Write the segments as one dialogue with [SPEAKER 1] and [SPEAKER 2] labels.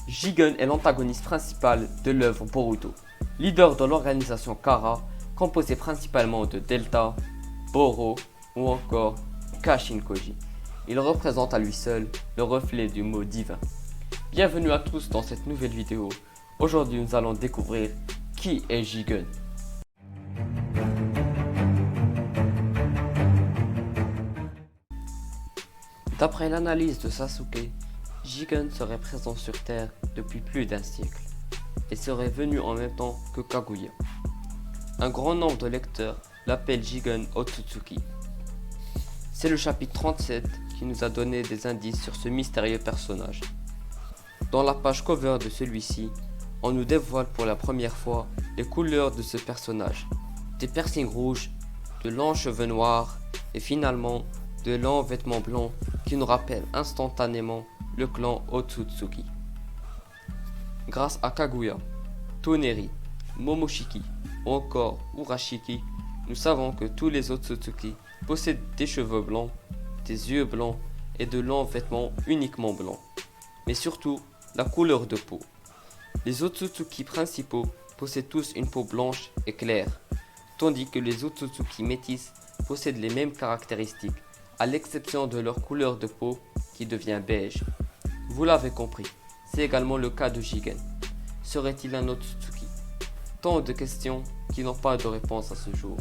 [SPEAKER 1] Jigen est l'antagoniste principal de l'œuvre Boruto, leader de l'organisation Kara, composée principalement de Delta, Boro ou encore Kashin-Koji. Il représente à lui seul le reflet du mot divin. Bienvenue à tous dans cette nouvelle vidéo. Aujourd'hui nous allons découvrir qui est Jigen. D'après l'analyse de Sasuke, Jigen serait présent sur Terre depuis plus d'un siècle et serait venu en même temps que Kaguya. Un grand nombre de lecteurs l'appellent Jigen Otsutsuki. C'est le chapitre 37 qui nous a donné des indices sur ce mystérieux personnage. Dans la page cover de celui-ci, on nous dévoile pour la première fois les couleurs de ce personnage. Des piercings rouges, de longs cheveux noirs et finalement de longs vêtements blancs qui nous rappellent instantanément le clan Otsutsuki. Grâce à Kaguya, Toneri, Momoshiki ou encore Urashiki, nous savons que tous les Otsutsuki possèdent des cheveux blancs, des yeux blancs et de longs vêtements uniquement blancs, mais surtout la couleur de peau. Les Otsutsuki principaux possèdent tous une peau blanche et claire, tandis que les Otsutsuki métis possèdent les mêmes caractéristiques, à l'exception de leur couleur de peau qui devient beige. Vous l'avez compris, c'est également le cas de Jigen. Serait-il un Otsutsuki? Tant de questions qui n'ont pas de réponse à ce jour.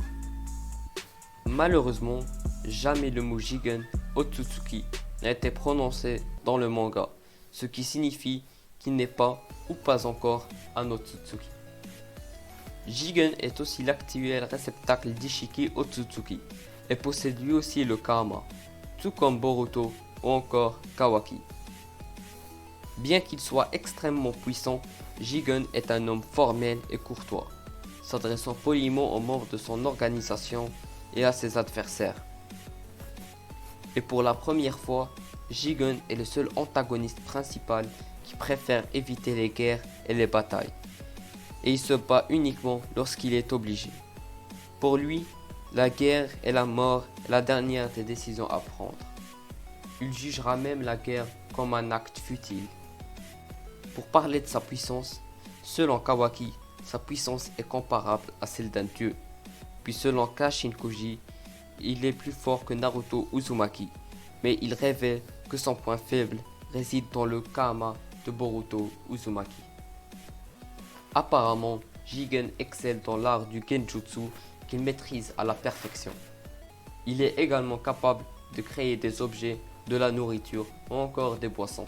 [SPEAKER 1] Malheureusement, jamais le mot Jigen Otsutsuki n'a été prononcé dans le manga, ce qui signifie qu'il n'est pas ou pas encore un Otsutsuki. Jigen est aussi l'actuel réceptacle d'Ishiki Otsutsuki et possède lui aussi le Karma, tout comme Boruto ou encore Kawaki. Bien qu'il soit extrêmement puissant, Jigen est un homme formel et courtois, s'adressant poliment aux membres de son organisation et à ses adversaires. Et pour la première fois, Jigen est le seul antagoniste principal qui préfère éviter les guerres et les batailles. Et il se bat uniquement lorsqu'il est obligé. Pour lui, la guerre et la mort est la dernière des décisions à prendre. Il jugera même la guerre comme un acte futile. Pour parler de sa puissance, selon Kawaki, sa puissance est comparable à celle d'un dieu. Puis selon Kashin-Koji, il est plus fort que Naruto Uzumaki, mais il révèle que son point faible réside dans le Karma de Boruto Uzumaki. Apparemment, Jigen excelle dans l'art du Genjutsu qu'il maîtrise à la perfection. Il est également capable de créer des objets, de la nourriture ou encore des boissons.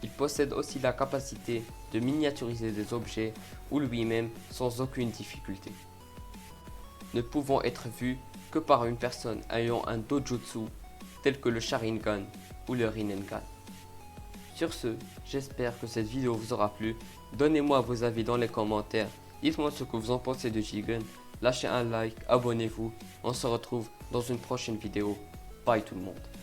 [SPEAKER 1] Il possède aussi la capacité de miniaturiser des objets ou lui-même sans aucune difficulté, ne pouvant être vu que par une personne ayant un dojutsu tel que le Sharingan ou le Rinnegan. Sur ce, j'espère que cette vidéo vous aura plu. Donnez-moi vos avis dans les commentaires. Dites-moi ce que vous en pensez de Jigen. Lâchez un like, abonnez-vous. On se retrouve dans une prochaine vidéo. Bye tout le monde.